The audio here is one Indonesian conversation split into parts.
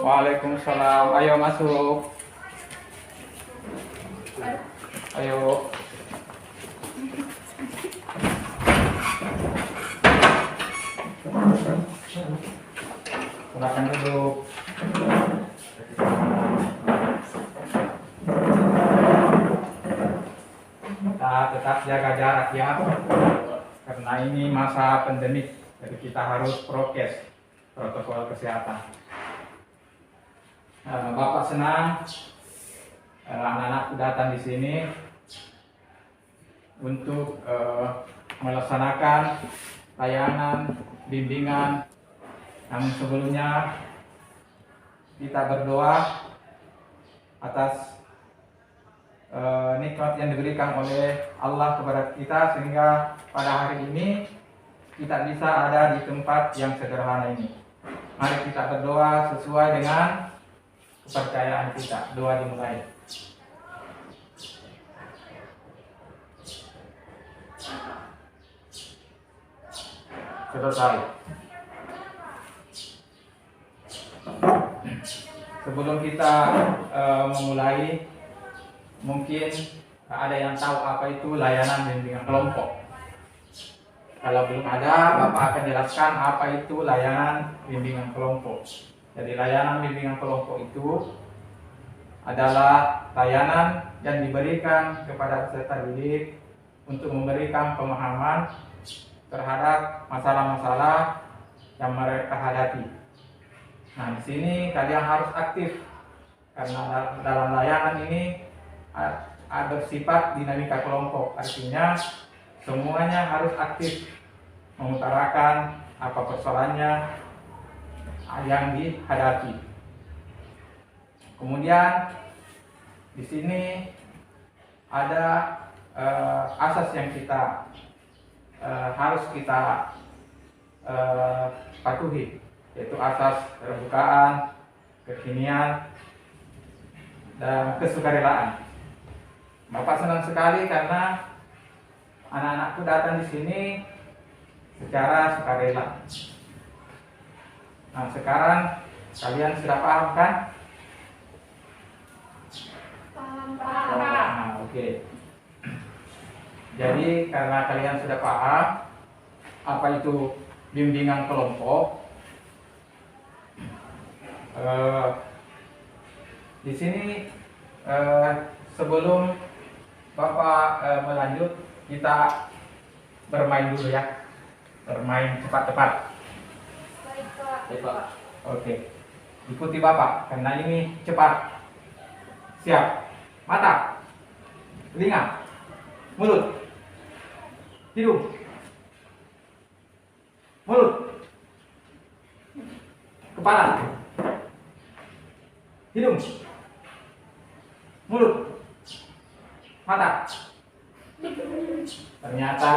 Waalaikumsalam. Ayo masuk. Ayo. Silakan duduk. Kita tetap jaga jarak ya, karena ini masa pandemik, jadi kita harus prokes, protokol kesehatan. Bapak senang anak-anak datang di sini untuk melaksanakan layanan bimbingan. Namun sebelumnya kita berdoa atas nikmat yang diberikan oleh Allah kepada kita, sehingga pada hari ini kita bisa ada di tempat yang sederhana ini. Mari kita berdoa sesuai dengan kepercayaan kita. Doa dimulai. Selesai. Sebelum kita memulai, mungkin ada yang tahu apa itu layanan bimbingan kelompok. Kalau belum ada, Bapak akan jelaskan apa itu layanan bimbingan kelompok. Jadi layanan bimbingan kelompok itu adalah layanan yang diberikan kepada peserta didik untuk memberikan pemahaman terhadap masalah-masalah yang mereka hadapi. Nah, di sini kalian harus aktif, karena dalam layanan ini ada sifat dinamika kelompok. Artinya semuanya harus aktif mengutarakan apa persoalannya yang dihadapi. Kemudian di sini ada asas yang kita harus kita patuhi, yaitu asas keterbukaan, kekinian, dan kesukarelaan. Bapak senang sekali karena anak-anakku datang di sini secara sukarela. Nah, sekarang kalian sudah paham kan? Paham. Nah, oke. Jadi karena kalian sudah paham apa itu bimbingan kelompok, di sini sebelum Bapak melanjut, kita bermain dulu ya, bermain cepat-cepat. Baik, Pak. Oke, ikuti Bapak karena ini cepat. Siap. Mata, telinga, mulut, hidung, mulut, kepala, hidung, mulut, mata. Ternyata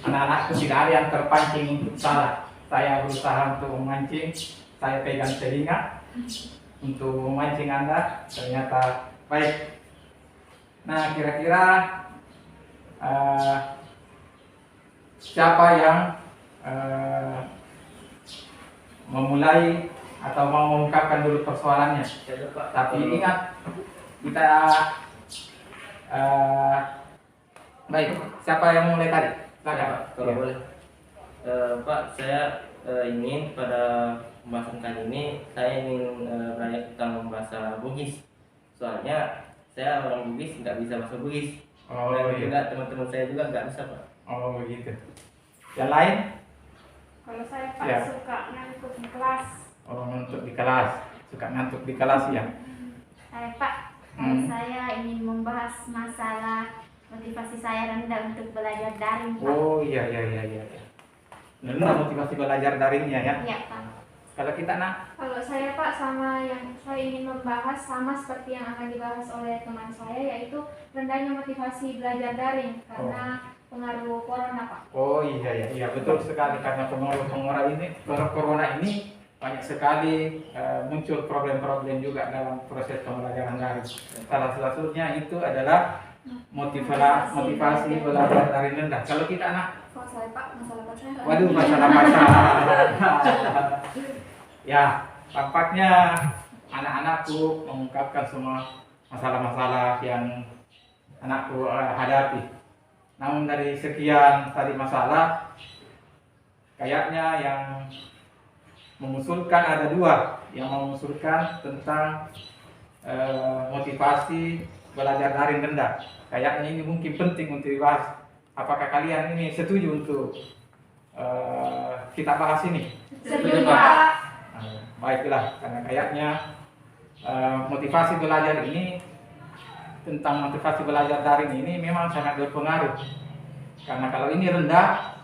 anak-anakku tidak ada yang terpancing untuk salah. Saya berusaha untuk memancing, saya pegang telinga untuk memancing Anda, ternyata baik. Nah, kira-kira siapa yang memulai atau mau mengungkapkan dulu persoalannya? Tapi ingat, kita baik. Siapa yang mulai tadi? Silakan. Kalau boleh, Pak, saya ingin pada pembahasan kali ini saya ingin belajar tentang bahasa Bugis. Soalnya saya orang Bugis, nggak bisa bahasa Bugis. Oh, Dan iya. juga teman-teman saya juga nggak bisa, Pak. Oh, begitu. Yang lain? Kalau saya Pak Ya. suka ngantuk di kelas. Oh, ngantuk di kelas. Suka ngantuk di kelas ya? Pak, saya ingin membahas masalah motivasi saya rendah untuk belajar daring, Pak. Oh, iya. Rendah motivasi belajar daringnya ya? Iya, Pak. Kalau kita nak? Kalau saya Pak, sama yang saya ingin membahas sama seperti yang akan dibahas oleh teman saya, yaitu rendahnya motivasi belajar daring karena pengaruh corona, Pak. Oh iya betul sekali, karena pengaruh corona ini banyak sekali muncul problem-problem juga dalam proses pembelajaran daring. Salah satunya itu adalah motivasi belajar daring rendah. Kalau kita anak, Kalau saya Pak, masalah Pak saya. waduh masalah. Ya, tampaknya anak-anakku mengungkapkan semua masalah-masalah yang anakku hadapi. Namun dari sekian tadi masalah, kayaknya yang mengusulkan ada dua, yang mengusulkan tentang motivasi belajar daring rendah. Kayaknya ini mungkin penting untuk dibahas. Apakah kalian ini setuju untuk kita bahas ini? Setuju, Pak. Baiklah, karena kayaknya motivasi belajar ini, tentang motivasi belajar daring ini memang sangat berpengaruh. Karena kalau ini rendah,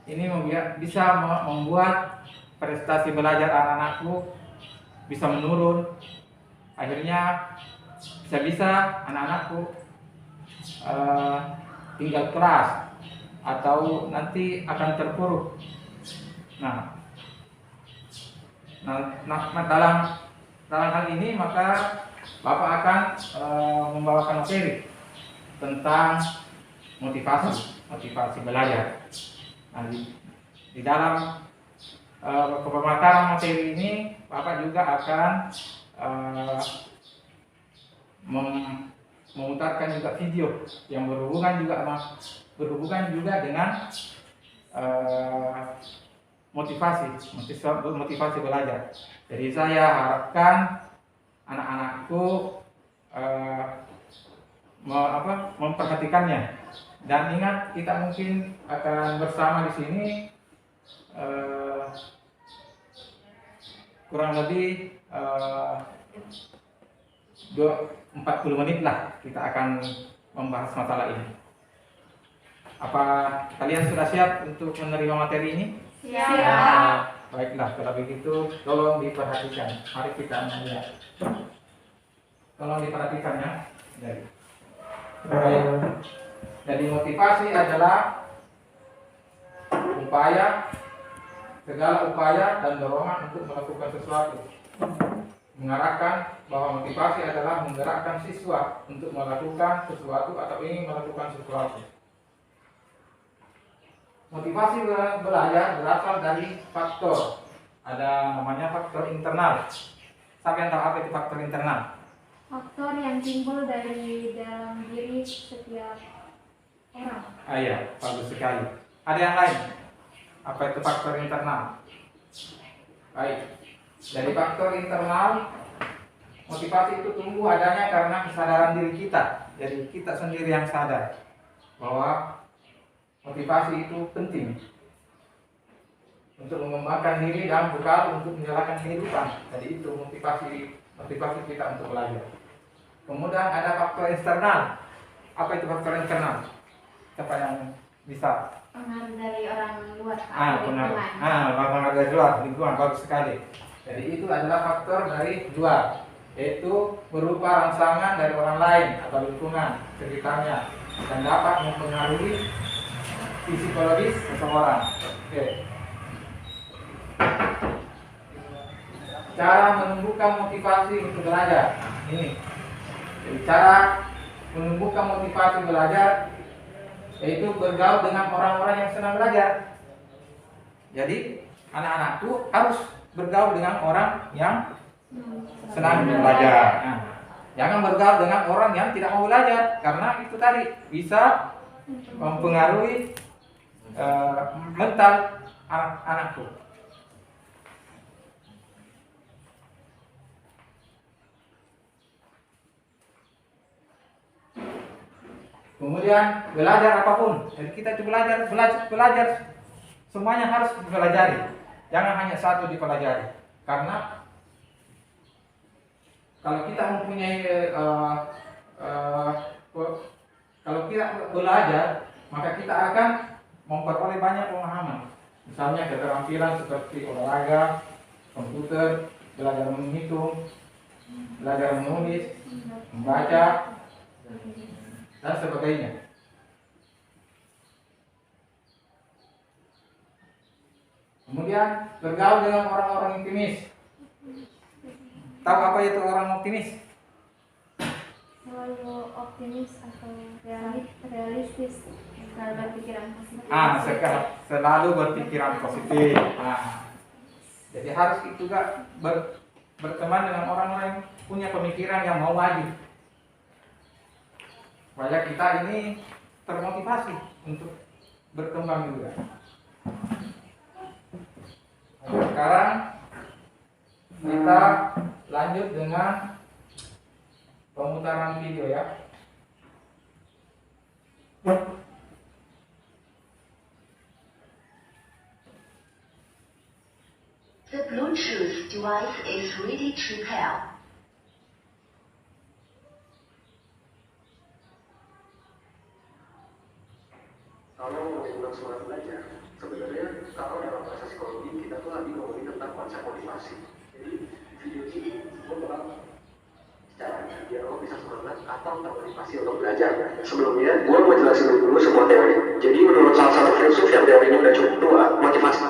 ini bisa membuat prestasi belajar anak-anakku bisa menurun. Akhirnya bisa-bisa anak-anakku tinggal kelas atau nanti akan terpuruk. Nah, dalam hal ini maka Bapak akan membawakan materi tentang motivasi belajar. Nah, di dalam pemaparan materi ini Bapak juga akan memutarkan juga video yang berhubungan juga dengan motivasi belajar. Jadi saya harapkan anak-anakku memperhatikannya. Dan ingat, kita mungkin akan bersama di sini kurang lebih 40 menit lah kita akan membahas masalah ini. Apa kalian sudah siap untuk menerima materi ini? Siap. Baiklah, kalau begitu tolong diperhatikan. Mari kita melihat. Tolong diperhatikannya. Jadi motivasi adalah segala upaya dan dorongan untuk melakukan sesuatu. Mengarahkan bahwa motivasi adalah menggerakkan siswa untuk melakukan sesuatu atau ingin melakukan sesuatu. Motivasi belajar berasal dari faktor. Ada namanya faktor internal. Siapa yang tahu apa itu faktor internal? Faktor yang timbul dari dalam diri setiap orang. Iya, bagus sekali. Ada yang lain? Apa itu faktor internal? Baik. Dari faktor internal, motivasi itu tumbuh adanya karena kesadaran diri kita. Jadi kita sendiri yang sadar bahwa motivasi itu penting untuk mengembangkan diri dan bekal untuk menjalankan kehidupan. Jadi itu motivasi kita untuk belajar. Kemudian ada faktor eksternal. Apa itu faktor eksternal? Siapa yang bisa? Pengaruh dari orang luar. Pengaruh dari luar, lingkungan, bagus sekali. Jadi itu adalah faktor dari luar, yaitu berupa rangsangan dari orang lain atau lingkungan sekitarnya dan dapat mempengaruhi psikologis seseorang. Oke. Cara menumbuhkan motivasi untuk belajar. Ini. Jadi cara menumbuhkan motivasi belajar yaitu bergaul dengan orang-orang yang senang belajar. Jadi anak-anakku harus bergaul dengan orang yang senang belajar. Nah, jangan bergaul dengan orang yang tidak mau belajar, karena itu tadi bisa mempengaruhi mental anak-anakku. Kemudian belajar apapun. Jadi kita itu belajar semuanya harus dipelajari. Jangan hanya satu dipelajari. Karena kalau kita mempunyai kalau kita belajar, maka kita akan memperoleh banyak pemahaman. Misalnya keterampilan seperti olahraga, komputer, belajar menghitung, belajar menulis, membaca, dan sebagainya. Kemudian bergaul dengan orang-orang optimis. Tahu apa itu orang optimis? Selalu optimis atau realistis, selalu berpikiran positif. Selalu berpikiran positif. Jadi harus juga berteman dengan orang-orang yang punya pemikiran yang mau maju. Supaya kita ini termotivasi untuk berkembang juga. Nah, sekarang kita lanjut dengan pemutaran video ya. The Bluetooth device is ready to pair. Kalau ngomongin semangat belajar, sebenarnya kalau dalam bahasa psikologi kita tuh lagi ngomongin tentang konsep motivasi. Jadi video ini gue bakal caranya biar lo bisa semangat atau termotivasi untuk belajar. Sebelumnya gue mau jelasin dulu sebuah teori. Jadi menurut salah satu filsuf yang teorinya udah cukup tua, motivasi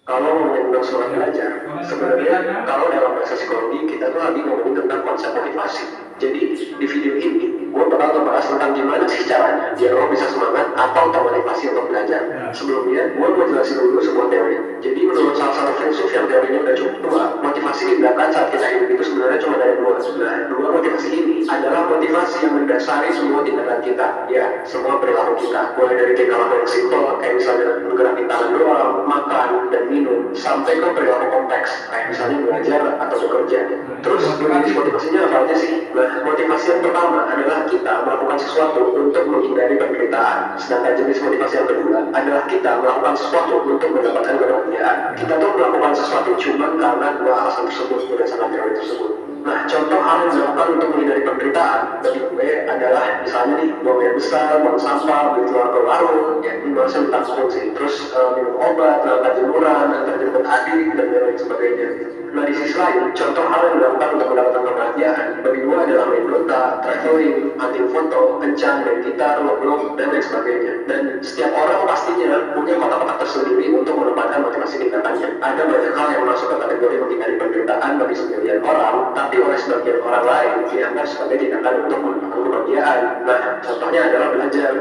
kalau ngomongin tentang semangat belajar, sebenarnya kalau dalam bahasa psikologi kita tuh lagi ngomongin tentang konsep motivasi. Jadi di video ini gue bakal ngebahas tentang gimana sih caranya biar lo bisa semangat atau termotivasi untuk belajar. Sebelumnya gue mau jelasin dulu sebuah teori. Jadi menurut salah satu filsuf yang teorinya udah cukup tua, motivasi dibedakan saat kita hidup itu sebenarnya cuma ada dua. Nah, dua motivasi ini adalah motivasi yang mendasari semua tindakan kita, ya semua perilaku kita, mulai dari tindakan yang simpel kayak misalnya menggerakin tangan doang, makan dan minum, sampai ke perilaku kompleks kayak misalnya belajar atau bekerja. Terus jenis motivasinya apa aja sih? Nah, motivasi yang pertama adalah kita melakukan sesuatu untuk menghindari penderitaan. Sedangkan jenis motivasi yang kedua adalah kita melakukan sesuatu untuk mendapatkan kebahagiaan. Kita tuh melakukan sesuatu cuma karena dua alasan tersebut, berdasarkan teori tersebut. Nah, contoh hal yang dilakukan untuk menghindari penderitaan bagi gue adalah misalnya nih, buang air besar, buang sampah, beli telur ke warung, ya ini masih takut sih. Terus minum obat, melakukan jemuran, antar jemput adik, dan lain sebagainya. Nah, di sisi lain, contoh hal yang dilakukan untuk mendapatkan kebahagiaan bagi gue adalah main Dota, traveling, hunting foto, kencan, main gitar, ngeblog, dan lain sebagainya. Dan setiap orang pastinya punya kotak-kotak tersendiri untuk menempatkan motivasi tindakannya. Ada banyak hal yang masuk ke kategori menghindari penderitaan bagi sebagian orang, tapi oleh sebagian orang lain dianggap sebagai tindakan untuk mendapatkan kebahagiaan. Nah, contohnya adalah belajar.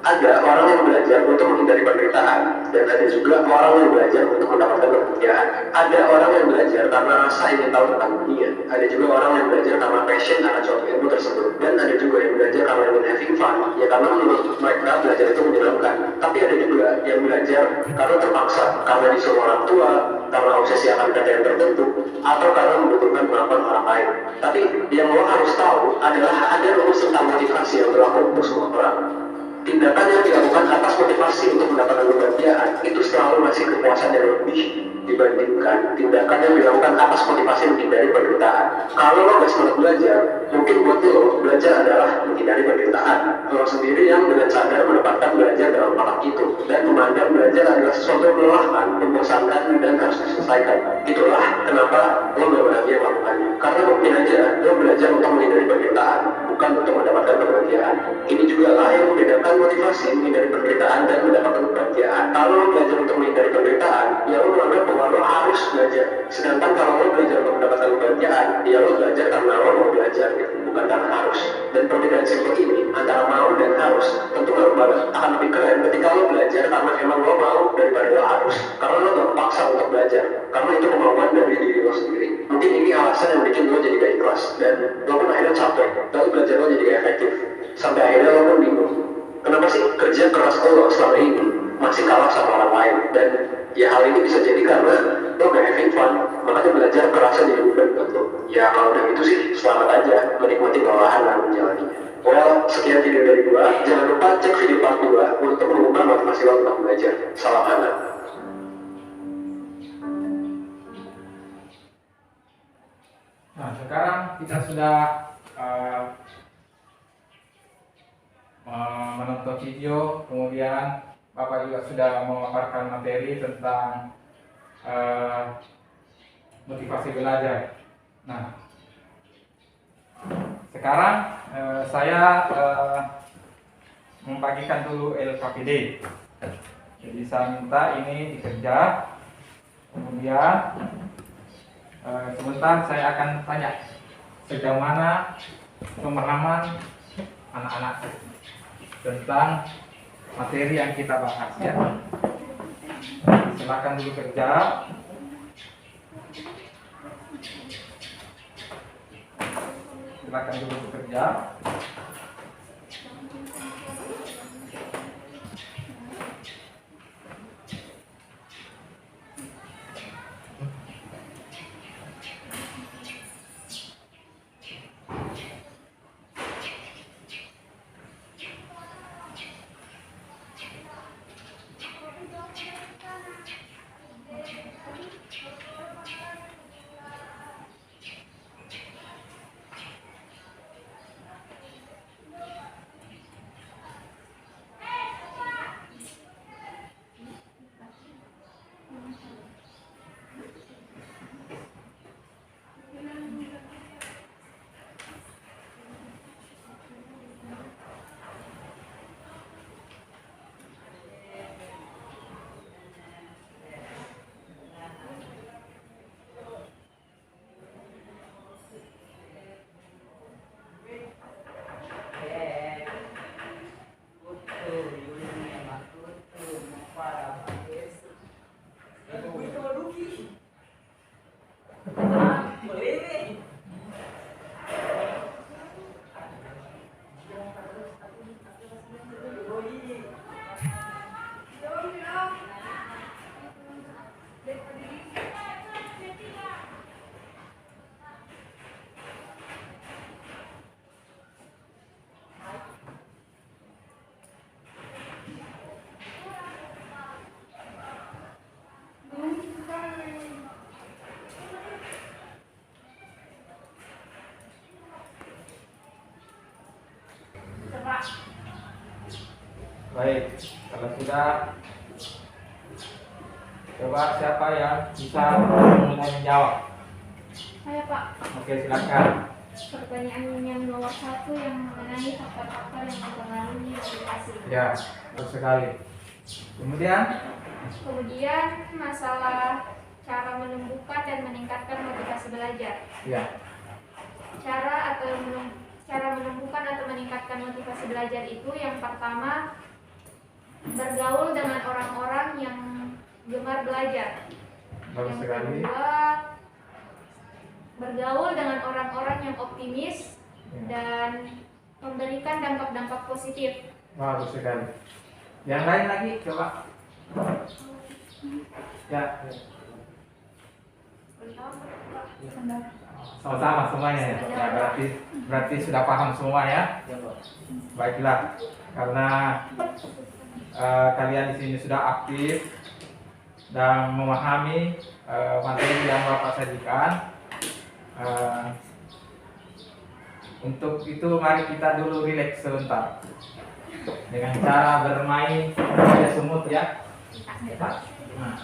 Ada orang yang belajar untuk menghindari penderitaan, dan ada juga orang yang belajar untuk mendapatkan kebahagiaan. Ada orang yang belajar karena rasa ingin tahu tentang dunia. Ada juga orang yang belajar karena passion akan suatu ilmu tersebut. Dan ada juga yang belajar karena ingin having fun, ya karena menurut mereka belajar itu menyenangkan. Tapi ada juga yang belajar karena terpaksa, karena disuruh orang tua, karena obsesi akan kata yang tertentu, atau karena membutuhkan pengakuan orang lain. Tapi yang lo harus tahu adalah ada rumus tentang motivasi yang berlaku untuk semua orang. Tindakan yang dilakukan atas motivasi untuk mendapatkan kebahagiaan itu selalu masih kepuasan yang lebih dibandingkan tindakan yang dilakukan atas motivasi menghindari penderitaan. Kalau lo gak semangat belajar, mungkin buat lo belajar adalah menghindari penderitaan. Lo sendiri yang dengan sadar mendapatkan belajar dalam paket itu dan memandang belajar adalah sesuatu yang melelahkan, membosankan, dan harus diselesaikan. Itulah kenapa lo gak bahagia melakukannya. Karena mungkin aja lo belajar untuk menghindari penderitaan, bukan untuk mendapatkan kebahagiaan. Ini juga lah yang membedakan motivasi menghindari penderitaan dan mendapatkan kebahagiaan. Kalau lo belajar untuk menghindari penderitaan, ya lo menganggap bahwa lo harus belajar. Sedangkan kalau lo belajar untuk mendapatkan kebahagiaan, ya lo belajar karena lo mau belajar, gitu, bukan karena harus. Dan perbedaan simpel ini antara mau dan harus tentu akan lebih keren ketika lo belajar karena emang lo mau daripada lo harus. Karena lo gak paksa untuk belajar, karena itu kemauan dari diri lo sendiri. Mungkin ini alasan yang bikin lo jadi gak ikhlas dan lo pun akhirnya capek, lalu belajar lo jadi gak efektif. Sampai akhirnya lo pun bingung, kenapa sih kerja keras lo selama ini masih kalah sama orang lain? Dan ya hal ini bisa jadi karena lo gak having fun, makanya belajar kerasa jadi beban buat lo. Ya kalau udah gitu sih, selamat aja menikmati kelelahan dan menjalaninya. Well, sekian video dari gua. Jangan lupa cek video part 2 untuk mengubah motivasi lo untuk belajar. Salam anak. Nah, sekarang kita sudah menonton video, kemudian Bapak juga sudah memaparkan materi tentang motivasi belajar. Nah, sekarang saya membagikan dulu LKPD. Jadi saya minta ini dikerja, kemudian sebentar saya akan tanya sejauh mana pemahaman anak-anak tentang materi yang kita bahas ya. Silakan dulu kerja. Silakan dulu bekerja. Baik, kalau sudah, coba siapa yang bisa mulai menjawab? Saya Pak, Oke, silakan. pertanyaan yang nomor 1 yang mengenai faktor-faktor yang mempengaruhi motivasi. Ya, betul sekali. Kemudian, Masalah cara menumbuhkan dan meningkatkan motivasi belajar. ya, Cara menumbuhkan atau meningkatkan motivasi belajar itu yang pertama, bergaul dengan orang-orang yang gemar belajar. bagus Yang sekali. kedua, bergaul dengan orang-orang yang optimis Ya, dan memberikan dampak-dampak positif. bagus sekali. Yang lain lagi, coba. Ya, sama-sama semuanya ya. Ya, berarti sudah paham semua ya. Baiklah, karena kalian di sini sudah aktif dan memahami materi yang Bapak sajikan. Untuk itu mari kita dulu rileks sebentar dengan cara bermain gajah semut ya. Nah,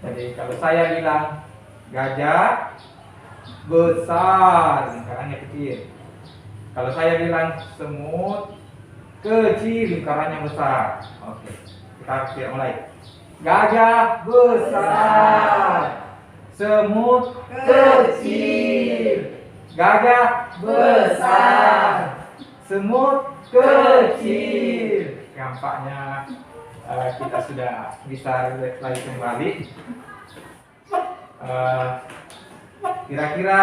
jadi kalau saya bilang gajah besar, lingkarannya kecil. Kalau saya bilang semut kecil, lingkarannya besar. Oke, kita mulai. Gajah besar, semut kecil. Gajah besar, semut kecil. Nampaknya kita sudah bisa relax lagi kembali. Kira-kira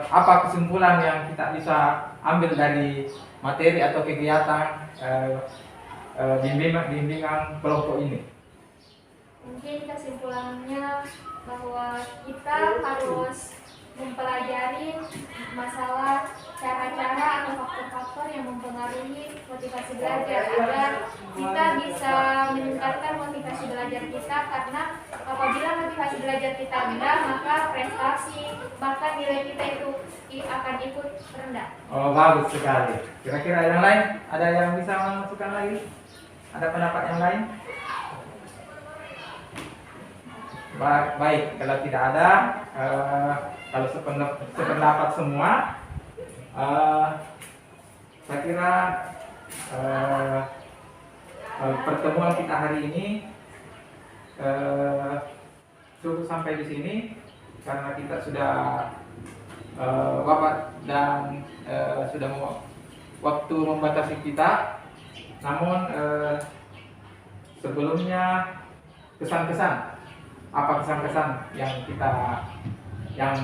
apa kesimpulan yang kita bisa ambil dari materi atau kegiatan bimbingan kelompok ini? Mungkin kesimpulannya bahwa kita harus mempelajari masalah cara-cara atau faktor-faktor yang mempengaruhi motivasi belajar agar kita bisa meningkatkan motivasi belajar kita, karena apabila motivasi belajar kita rendah maka prestasi bahkan nilai kita itu akan ikut rendah. Oh, bagus sekali. Kira-kira yang lain ada yang bisa memasukkan lagi? Ada pendapat yang lain? Baik, kalau tidak ada, kalau sependapat semua, saya kira pertemuan kita hari ini cukup sampai di sini karena kita sudah Bapak dan sudah waktu membatasi kita. Namun sebelumnya kesan-kesan, apa kesan-kesan yang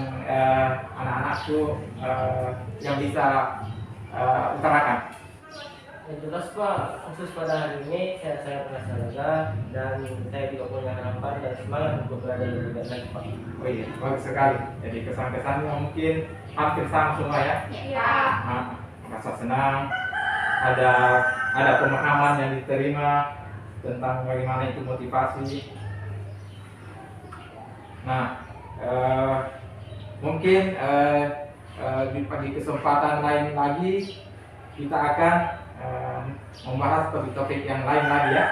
anak-anakku yang bisa utarakan? Yang jelas Pak, khusus pada hari ini saya sangat merasa lega dan saya juga punya harapan dan semangat untuk berada di Liga lagi Pak. Oh iya, bagus sekali. Jadi kesan-kesannya mungkin hampir sama semua ya. Ya. Nah, merasa senang, ada pemahaman yang diterima tentang bagaimana itu motivasi. Nah, mungkin di kesempatan lain lagi kita akan membahas topik-topik yang lain lagi ya.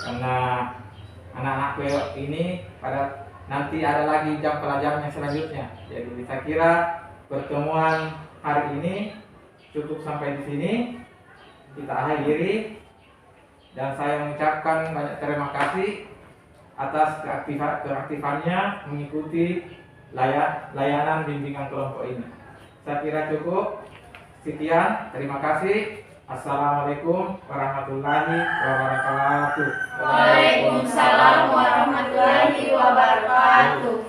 Karena anak-anak PO ini nanti ada lagi jam pelajaran yang selanjutnya. Jadi saya kira pertemuan hari ini cukup sampai di sini. Kita akhiri dan saya mengucapkan banyak terima kasih atas keaktifannya mengikuti layanan bimbingan kelompok ini. Saya kira cukup. Sekian, terima kasih. Assalamualaikum warahmatullahi wabarakatuh. Waalaikumsalam warahmatullahi wabarakatuh.